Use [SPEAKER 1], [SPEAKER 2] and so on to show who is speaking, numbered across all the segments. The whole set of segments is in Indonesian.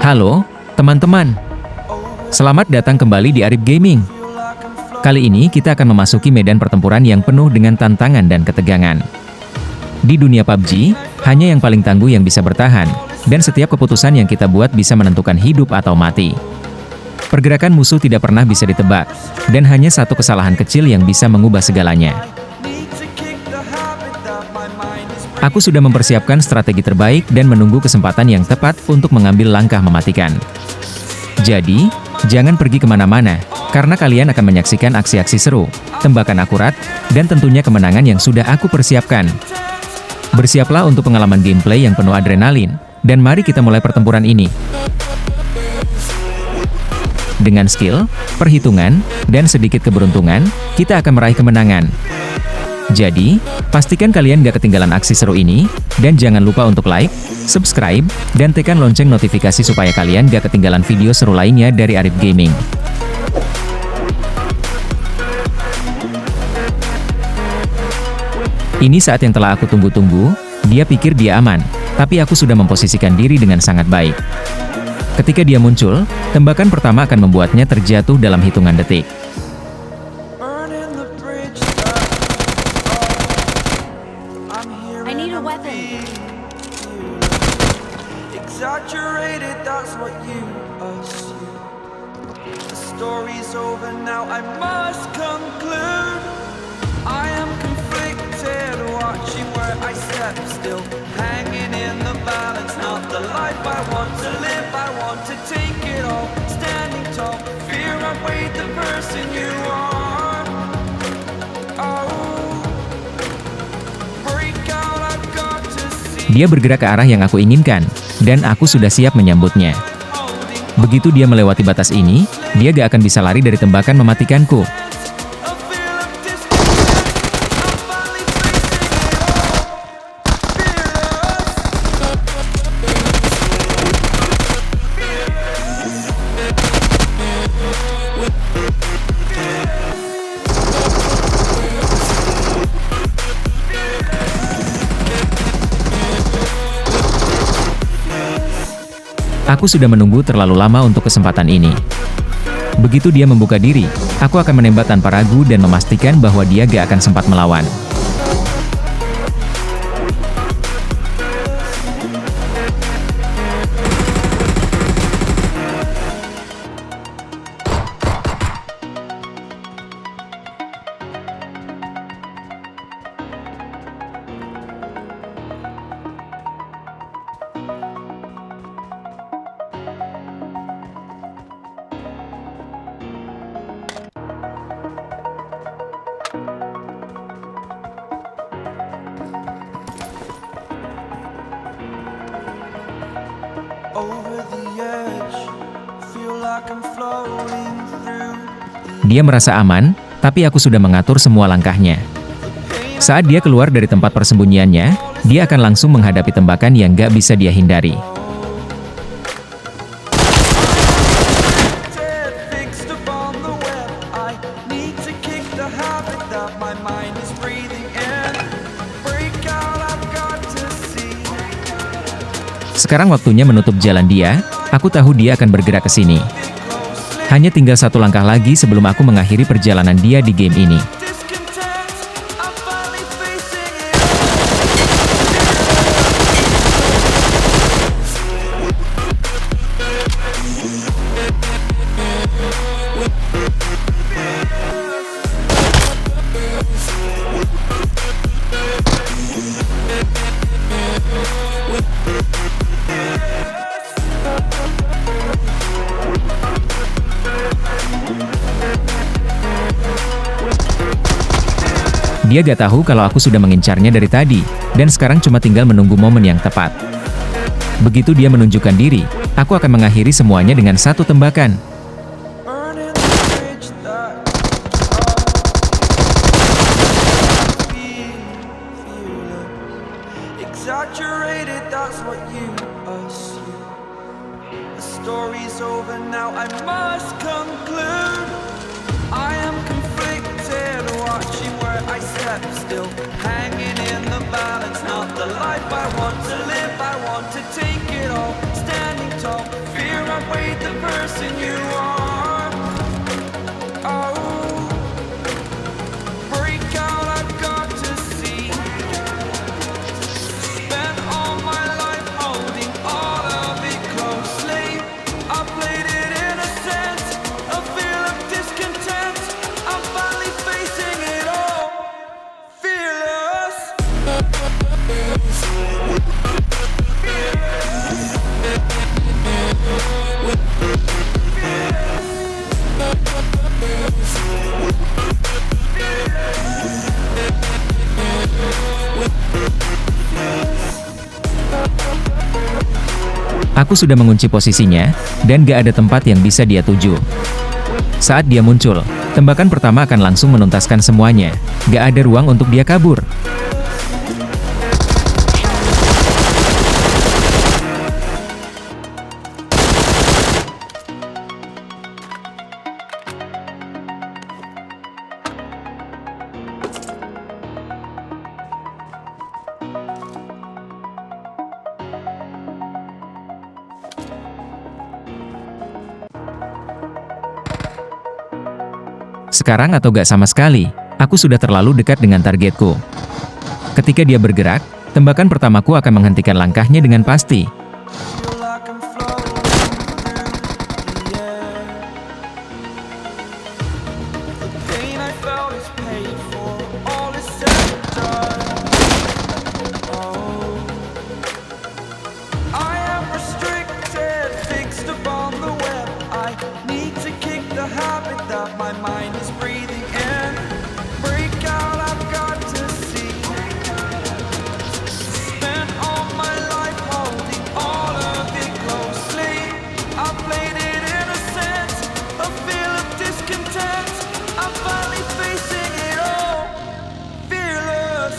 [SPEAKER 1] Halo, teman-teman. Selamat datang kembali di Arif Gaming. Kali ini kita akan memasuki medan pertempuran yang penuh dengan tantangan dan ketegangan. Di dunia PUBG, hanya yang paling tangguh yang bisa bertahan, dan setiap keputusan yang kita buat bisa menentukan hidup atau mati. Pergerakan musuh tidak pernah bisa ditebak, dan hanya satu kesalahan kecil yang bisa mengubah segalanya. Aku sudah mempersiapkan strategi terbaik dan menunggu kesempatan yang tepat untuk mengambil langkah mematikan. Jadi, jangan pergi kemana-mana, karena kalian akan menyaksikan aksi-aksi seru, tembakan akurat, dan tentunya kemenangan yang sudah aku persiapkan. Bersiaplah untuk pengalaman gameplay yang penuh adrenalin, dan mari kita mulai pertempuran ini. Dengan skill, perhitungan, dan sedikit keberuntungan, kita akan meraih kemenangan. Jadi, pastikan kalian gak ketinggalan aksi seru ini, dan jangan lupa untuk like, subscribe, dan tekan lonceng notifikasi supaya kalian gak ketinggalan video seru lainnya dari Arif Gaming. Ini saat yang telah aku tunggu-tunggu. Dia pikir dia aman, tapi aku sudah memposisikan diri dengan sangat baik. Ketika dia muncul, tembakan pertama akan membuatnya terjatuh dalam hitungan detik.
[SPEAKER 2] Exaggerated, that's what you assume. The story's over now, I must conclude. I am conflicted, watching where I step still, hanging in the balance, not the life I want to live. I want to take it all, standing tall, fear I weighed the person you are. Oh, break out, I've got to see.
[SPEAKER 1] Dia bergerak ke arah yang aku inginkan, dan aku sudah siap menyambutnya. Begitu dia melewati batas ini, dia gak akan bisa lari dari tembakan mematikanku. Aku sudah menunggu terlalu lama untuk kesempatan ini. Begitu dia membuka diri, aku akan menembak tanpa ragu dan memastikan bahwa dia gak akan sempat melawan.
[SPEAKER 2] Over the edge, feel like I'm floating through.
[SPEAKER 1] Dia merasa aman, tapi aku sudah mengatur semua langkahnya. Saat dia keluar dari tempat persembunyiannya, dia akan langsung menghadapi tembakan yang gak bisa dia hindari.
[SPEAKER 2] Dead, fixed upon the web. I need to kick the habit that my mind is breathing in. Break out, I've got to see.
[SPEAKER 1] Sekarang waktunya menutup jalan dia. Aku tahu dia akan bergerak ke sini. Hanya tinggal satu langkah lagi sebelum aku mengakhiri perjalanan dia di game ini.
[SPEAKER 2] Discontent, I'm finally facing it.
[SPEAKER 1] Dia gak tahu kalau aku sudah mengincarnya dari tadi, dan sekarang cuma tinggal menunggu momen yang tepat. Begitu dia menunjukkan diri, aku akan mengakhiri semuanya dengan satu tembakan.
[SPEAKER 2] Burning the bridge that feel it. Exaggerated, that's what you assume. The story's over now, I must conclude. I am conflicted, watching where I step still, hanging in the balance, not the life I want to live. I want to take it all, standing tall, fear
[SPEAKER 1] Aku sudah mengunci posisinya, dan gak ada tempat yang bisa dia tuju. Saat dia muncul, tembakan pertama akan langsung menuntaskan semuanya. Gak ada ruang untuk dia kabur. Sekarang atau gak sama sekali, aku sudah terlalu dekat dengan targetku. Ketika dia bergerak, tembakan pertamaku akan menghentikan langkahnya dengan pasti.
[SPEAKER 2] Feel like I'm floating through the air. The pain I felt is paid for, all is said and done. Oh, I am restricted, fixed upon the web. I need to kick the habit that my mind is breathing in. Break out, I've got to see. Spent all my life holding all of it closely. I played it innocent, a feel of discontent. I'm finally facing it all, fearless.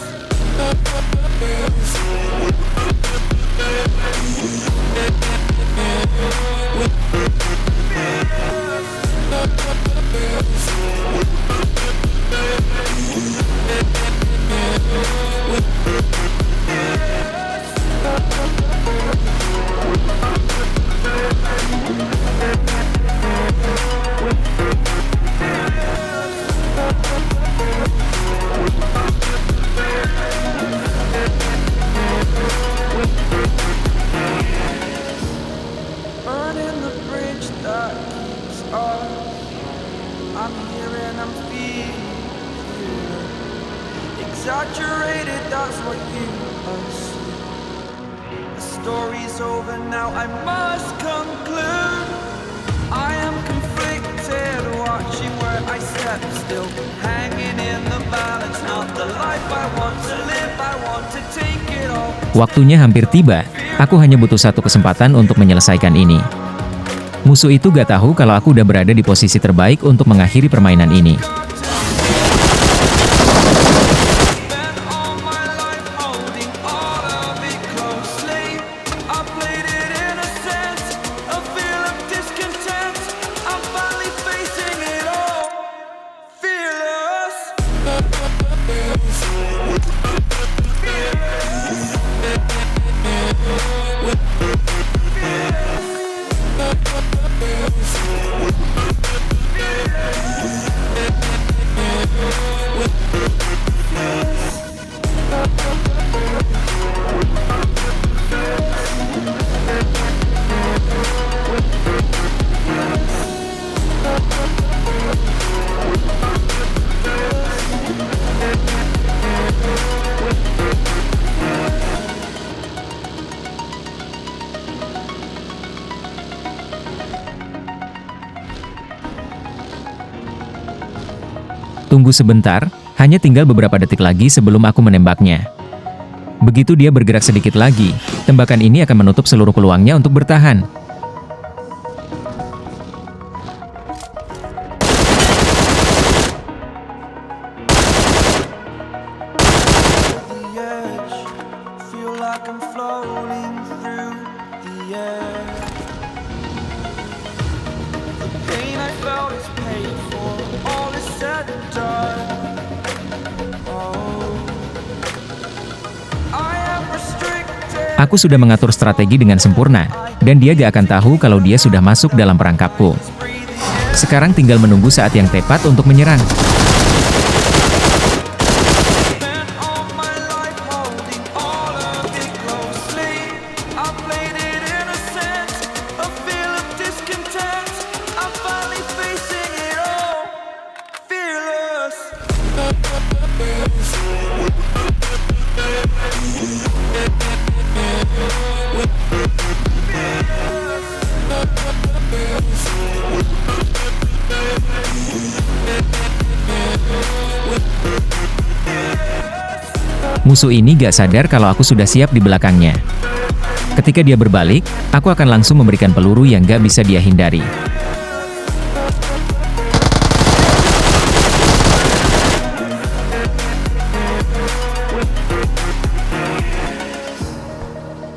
[SPEAKER 2] Burning the bridge that keeps us. I'm here and I'm feeling here. Exaggerated, that's what you assume. The story's over now, I must conclude. I am conflicted, watching where I step still. Hanging in the balance, not the life I want to live. I want to take it all.
[SPEAKER 1] Waktunya hampir tiba, aku hanya butuh satu kesempatan untuk menyelesaikan ini. Musuh itu gak tahu kalau aku udah berada di posisi terbaik untuk mengakhiri permainan ini.
[SPEAKER 2] Spent all my life holding all of it closely. I played it innocent, a feel of discontent. I'm finally facing it all, fearless.
[SPEAKER 1] Tunggu sebentar, hanya tinggal beberapa detik lagi sebelum aku menembaknya. Begitu dia bergerak sedikit lagi, tembakan ini akan menutup seluruh peluangnya untuk bertahan.
[SPEAKER 2] The edge, feel like I'm floating through the air. The pain I felt is paid for, all is said and done. Oh, I am restricted.
[SPEAKER 1] Aku sudah mengatur strategi dengan sempurna, dan dia gak akan tahu kalau dia sudah masuk dalam perangkapku. Sekarang tinggal menunggu saat yang tepat untuk menyerang.
[SPEAKER 2] Spent all my life holding all of it closely. I played it innocent, a feel of discontent. I'm finally facing it all, fearless.
[SPEAKER 1] Musuh ini gak sadar kalau aku sudah siap di belakangnya. Ketika dia berbalik, aku akan langsung memberikan peluru yang gak bisa dia hindari.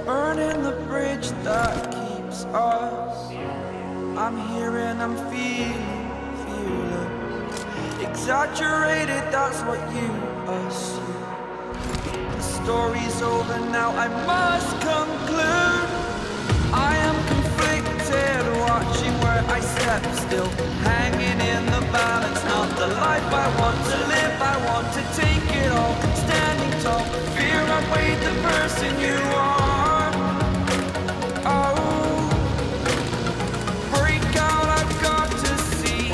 [SPEAKER 2] Burning the bridge that keeps us. I'm here and I'm feeling exaggerated, that's what you assume. The story's over now, I must conclude. I am conflicted, watching where I step still, hanging in the balance. Not the life I want to live, I want to take it all, standing tall. Fear I weighed the person you are. Oh, break out, I've got to see.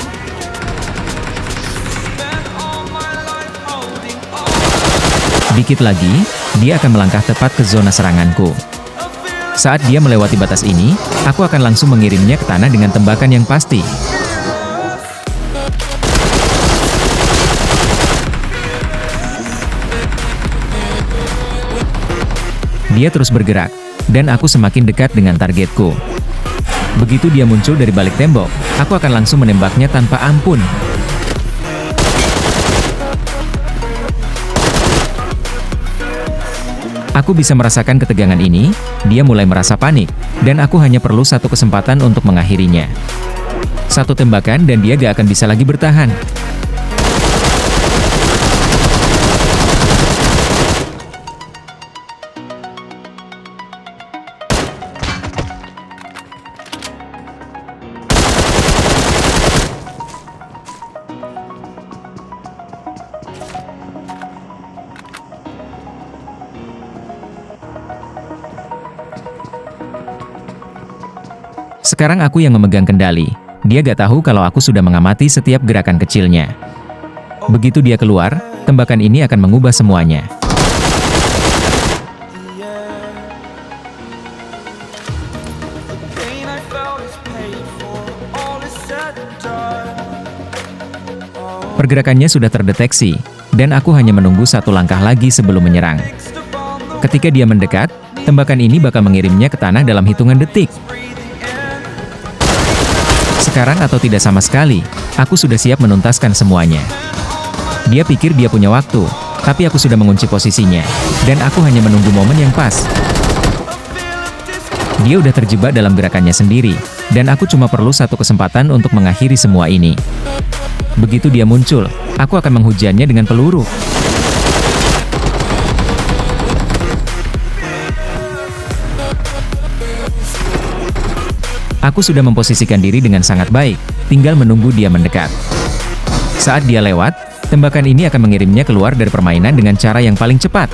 [SPEAKER 2] Spent all my life holding on.
[SPEAKER 1] Dikit lagi, dia akan melangkah tepat ke zona seranganku. Saat dia melewati batas ini, aku akan langsung mengirimnya ke tanah dengan tembakan yang pasti. Dia terus bergerak, dan aku semakin dekat dengan targetku. Begitu dia muncul dari balik tembok, aku akan langsung menembaknya tanpa ampun. Aku bisa merasakan ketegangan ini, dia mulai merasa panik, dan aku hanya perlu satu kesempatan untuk mengakhirinya. Satu tembakan dan dia gak akan bisa lagi bertahan. Sekarang aku yang memegang kendali. Dia gak tahu kalau aku sudah mengamati setiap gerakan kecilnya. Begitu dia keluar, tembakan ini akan mengubah semuanya.
[SPEAKER 2] Pain I felt is paid for, all is said and done.
[SPEAKER 1] Pergerakannya sudah terdeteksi, dan aku hanya menunggu satu langkah lagi sebelum menyerang.
[SPEAKER 2] Fixed upon the
[SPEAKER 1] Ketika dia mendekat, tembakan ini bakal mengirimnya ke tanah dalam hitungan detik.
[SPEAKER 2] breathing in.
[SPEAKER 1] Sekarang atau tidak sama sekali, aku sudah siap menuntaskan semuanya. Dia pikir dia punya waktu, tapi aku sudah mengunci posisinya, dan aku hanya menunggu momen yang pas. Dia udah terjebak dalam gerakannya sendiri, dan aku cuma perlu satu kesempatan untuk mengakhiri semua ini. Begitu dia muncul, aku akan menghujannya dengan peluru. Aku sudah memposisikan diri dengan sangat baik, tinggal menunggu dia mendekat. Saat dia lewat, tembakan ini akan mengirimnya keluar dari permainan dengan cara yang paling cepat.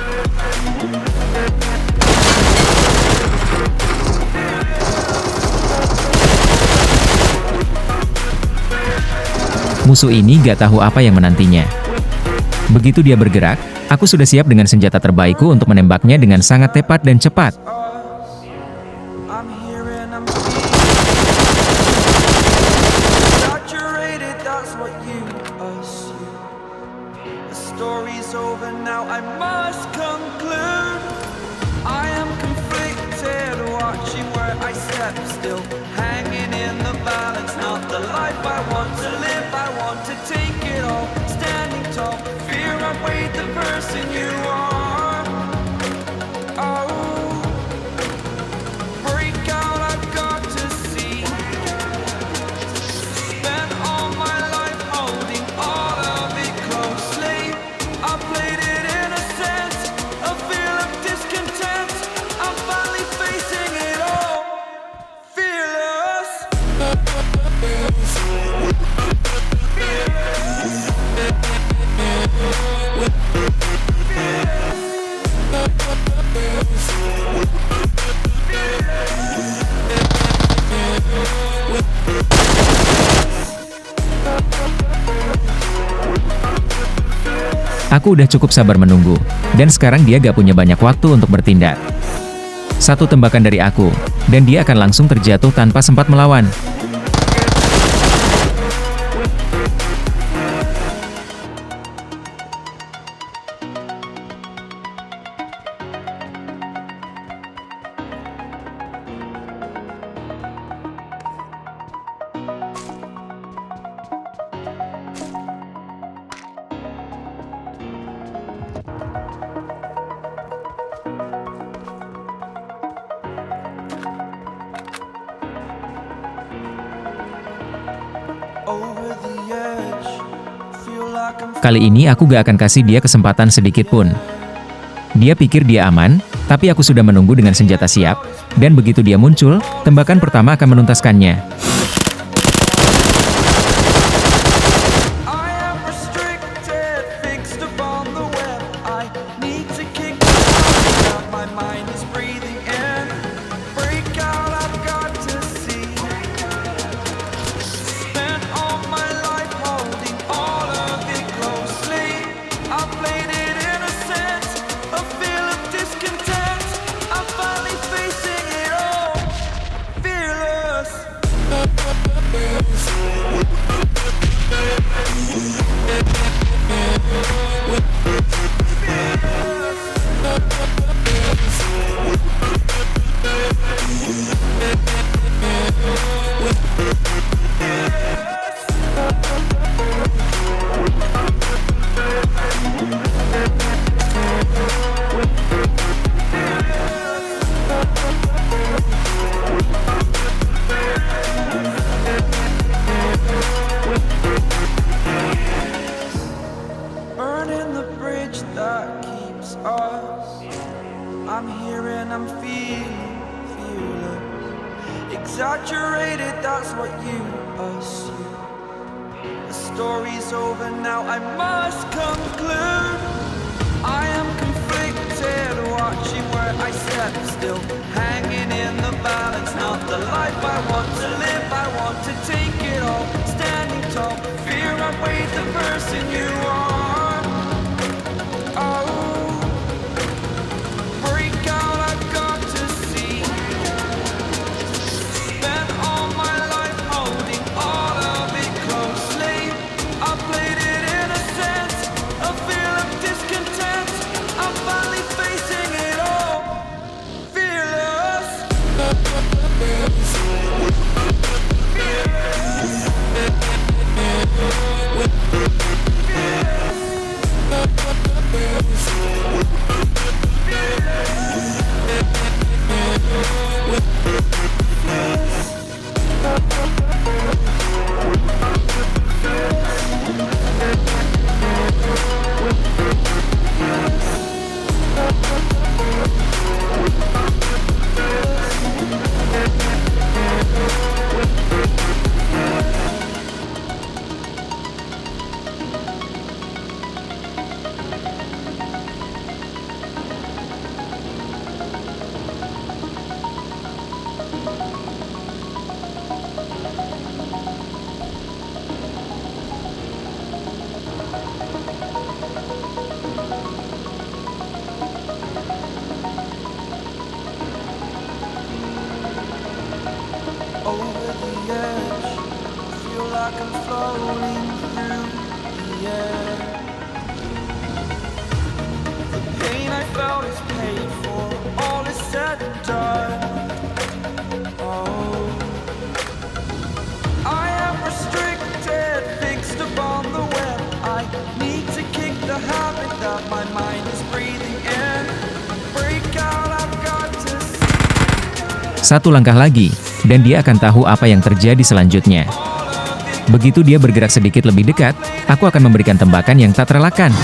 [SPEAKER 1] Musuh ini gak tahu apa yang menantinya. Begitu dia bergerak, aku sudah siap dengan senjata terbaikku untuk menembaknya dengan sangat tepat dan cepat.
[SPEAKER 2] I'm here and I'm exaggerated, that's what you assume. The story's over now, I must conclude. I am conflicted, watching where I step still, hanging in the balance. Not the life I want to live, I want to take it all, standing tall. Fear I weighed the person you are. Oh, break out, I've got to see. Spent all my life holding all of it closely. I played it in a sense, a feel of discontent. I'm finally facing it all, fearless.
[SPEAKER 1] Aku udah cukup sabar menunggu, dan sekarang dia gak punya banyak waktu untuk bertindak. Satu tembakan dari aku, dan dia akan langsung terjatuh tanpa sempat melawan. Kali ini aku gak akan kasih dia kesempatan sedikit pun. Dia pikir dia aman, tapi aku sudah menunggu dengan senjata siap, dan begitu dia muncul, tembakan pertama akan menuntaskannya.
[SPEAKER 2] I am restricted, fixed upon the web. I need to kick the habit out. My mind is breathing in. Break out, I've got to see. Spent all my life holding all of it closely. I played it innocent, a feel of discontent. I'm finally facing it all, fearless. Burning the bridge that keeps us. I'm here and I'm feeling fearless. Exaggerated, that's what you assume. The story's over now, I must conclude. I am conflicted, watching where I step still, hanging in the balance. Not the life I want to live, I want to take it all. Standing tall, fear I weighed the person you are. Oh, break out, I've got to see. Spent all my life holding all of it closely. I played it innocent, a feel of discontent. I'm finally facing it all, fearless. Over the edge, feel like I'm floating through the air. The pain I felt is paid for, all is said and done. Oh, I am restricted, fixed upon the web. I need to kick the habit that my mind is breathing in. Break out, I've got to see.
[SPEAKER 1] Satu langkah lagi, dan dia akan tahu apa yang terjadi selanjutnya. Begitu dia bergerak sedikit lebih dekat, aku akan memberikan tembakan yang tak terelakkan.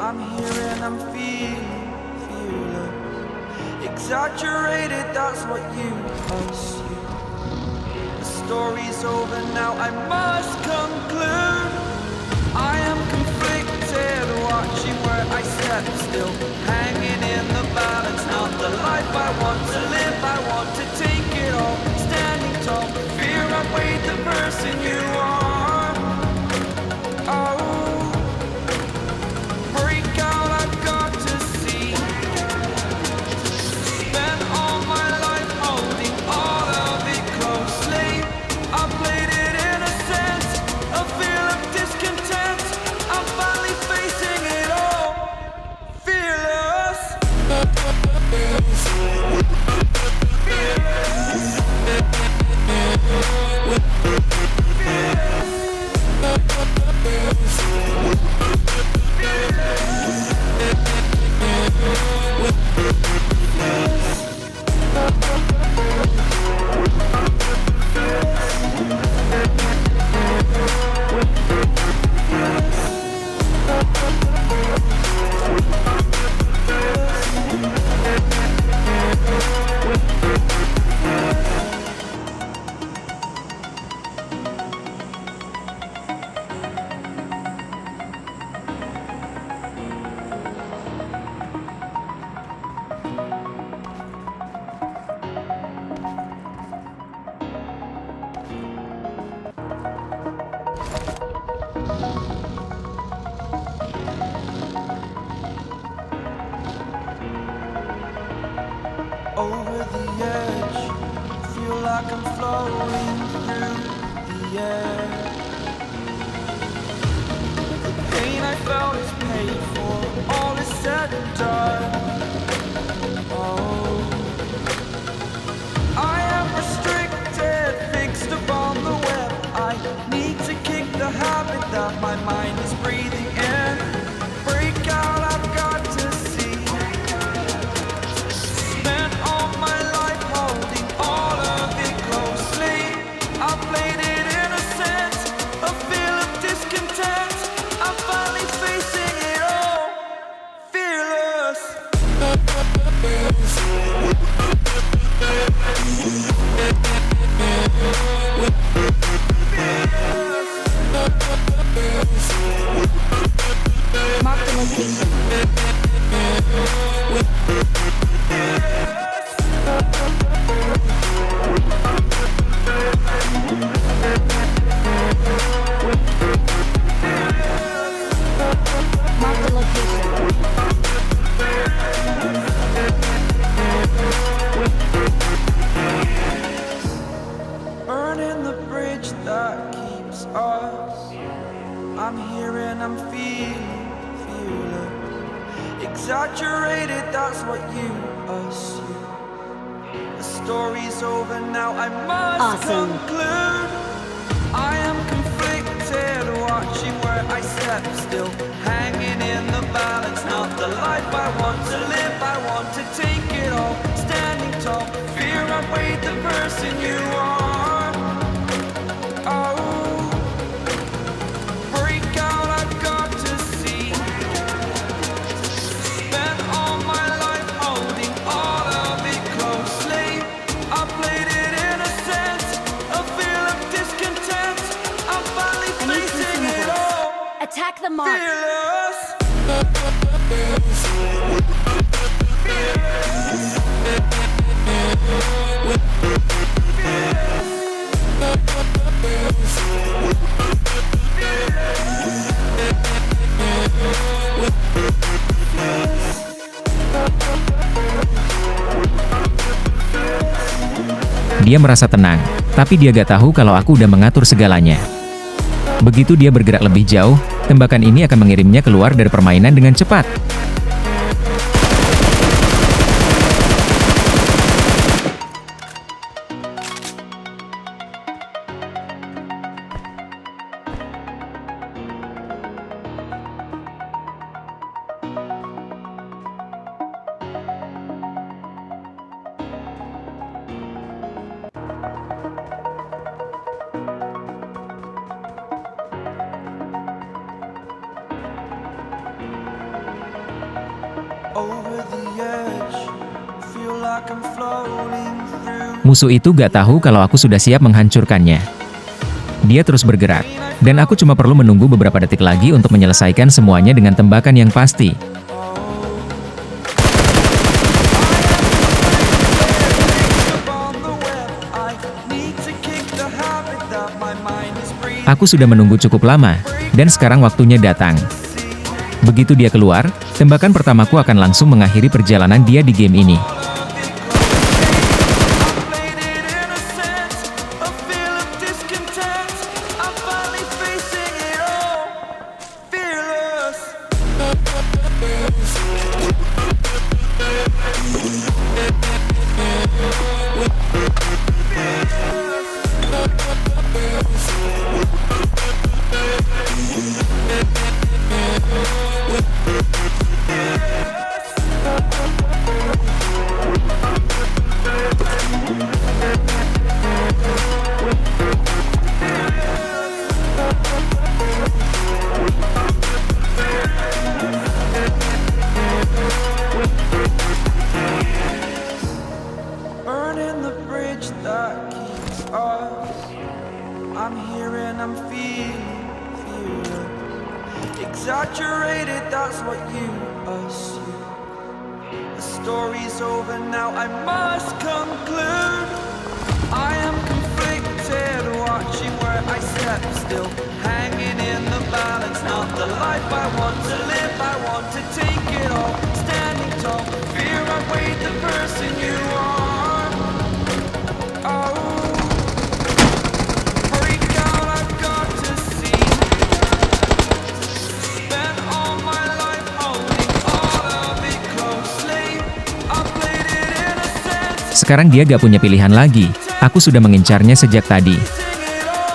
[SPEAKER 2] I'm here and I'm feeling fearless. Exaggerated, that's what you assume. The story's over now, I must conclude. I am conflicted, watching where I step still, hanging in the balance. Not the life I want to live, I want to take it all. Standing tall, fear I weighed the person you are. Oh, like I'm floating through the air. The pain I felt is paid for, all is said and done. Oh, I am restricted, fixed upon the web. I need to kick the habit that my mind is breathing in. Break out, I've got to see. Spent all my life holding all of it closely. I played it innocent, a feel of discontent. I'm finally facing it all, fearless.
[SPEAKER 3] Mark the location. Mark the location.
[SPEAKER 2] Burning the bridge that keeps us. I'm here and I'm feeling fearless. Exaggerated, that's what you assume. The story's over now, I must
[SPEAKER 3] Awesome.
[SPEAKER 2] conclude. I am conflicted, watching where I step still, hanging in the balance. Not the life I want to live, I want to take it all. Standing tall, fear outweighed the person you are. Oh, break out, I've got to see. Spent all my life holding all of it closely. I played it innocent, a feel of discontent. I'm finally
[SPEAKER 3] I need
[SPEAKER 2] facing it
[SPEAKER 3] consumables.
[SPEAKER 2] all,
[SPEAKER 3] Attack the mark.
[SPEAKER 2] fearless.
[SPEAKER 1] Dia merasa tenang, tapi dia gak tahu kalau aku udah mengatur segalanya. Begitu dia bergerak lebih jauh, tembakan ini akan mengirimnya keluar dari permainan dengan cepat.
[SPEAKER 2] Over the edge, feel like I'm floating through.
[SPEAKER 1] Musuh itu gak tahu kalau aku sudah siap menghancurkannya. Dia terus bergerak, dan aku cuma perlu menunggu beberapa detik lagi untuk menyelesaikan semuanya dengan tembakan yang pasti.
[SPEAKER 2] Upon the web, I need to kick the habit that my mind is breathing.
[SPEAKER 1] Aku sudah menunggu cukup lama, dan sekarang waktunya datang. Begitu dia keluar, tembakan pertamaku akan langsung mengakhiri perjalanan dia di game ini.
[SPEAKER 2] I played it innocent, a feel of discontent. I'm finally facing it all, fearless. Burning the bridge that keeps us. I'm here and I'm feeling fearless. Exaggerated, that's what you assume. The story's over now, I must conclude. I am conflicted, watching where I step still, hanging in the balance. Not the life I want to live, I want to take it all. Standing tall, fear outweighed the person you are. Oh,
[SPEAKER 1] Sekarang dia gak punya pilihan lagi, aku sudah mengincarnya sejak tadi.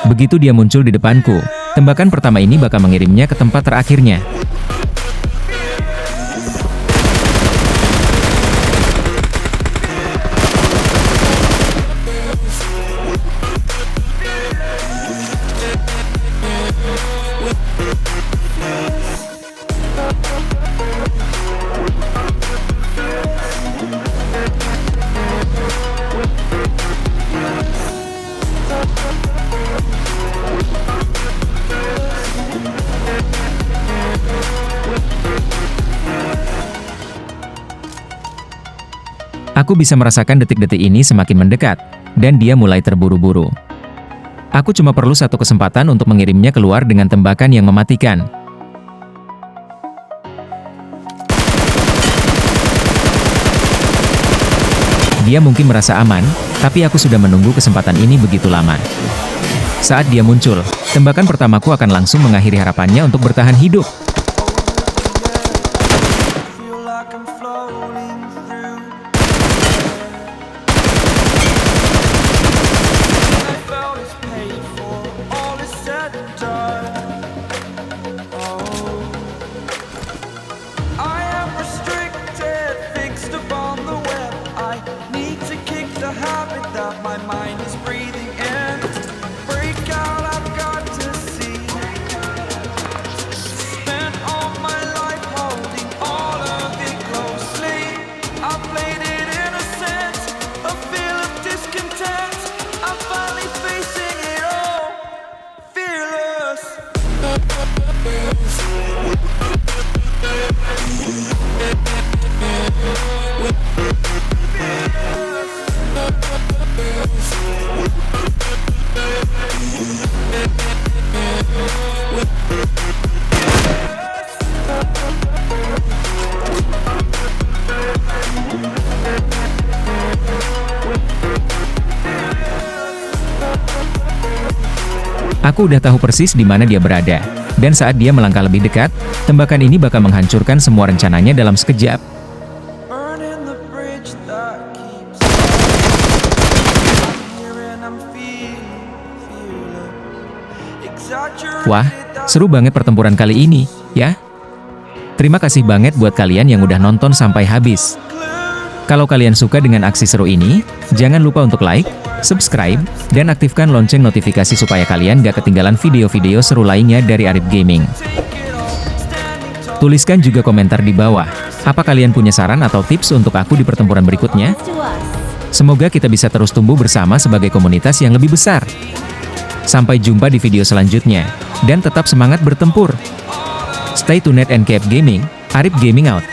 [SPEAKER 1] Begitu dia muncul di depanku, tembakan pertama ini bakal mengirimnya ke tempat terakhirnya. Aku bisa merasakan detik-detik ini semakin mendekat, dan dia mulai terburu-buru. Aku cuma perlu satu kesempatan untuk mengirimnya keluar dengan tembakan yang mematikan. Dia mungkin merasa aman, tapi aku sudah menunggu kesempatan ini begitu lama. Saat dia muncul, tembakan pertamaku akan langsung mengakhiri harapannya untuk bertahan hidup.
[SPEAKER 2] Feel like I'm floating through. I felt it's paid for, all is said and done. Oh, I am restricted, fixed upon the web. I need to kick the habit that my mind is breathing in. Break out, I've got to see. Spent all my life holding all of it closely. I played it innocent, a feel of discontent. I'm finally facing it all, fearless.
[SPEAKER 1] Aku udah tahu persis di mana dia berada, dan saat dia melangkah lebih dekat, tembakan ini bakal menghancurkan semua rencananya dalam sekejap.
[SPEAKER 2] Burning the bridge that keeps I'm here and I'm feeling exaggerated.
[SPEAKER 1] Wah, seru banget pertempuran kali ini, ya? Terima kasih banget buat kalian yang udah nonton sampai habis. Kalau kalian suka dengan aksi seru ini, jangan lupa untuk like, subscribe, dan aktifkan lonceng notifikasi supaya kalian gak ketinggalan video-video seru lainnya dari Arif Gaming. Tuliskan juga komentar di bawah, apa kalian punya saran atau tips untuk aku di pertempuran berikutnya? Semoga kita bisa terus tumbuh bersama sebagai komunitas yang lebih besar. Sampai jumpa di video selanjutnya, dan tetap semangat bertempur. Stay tuned and keep gaming, Arif Gaming out.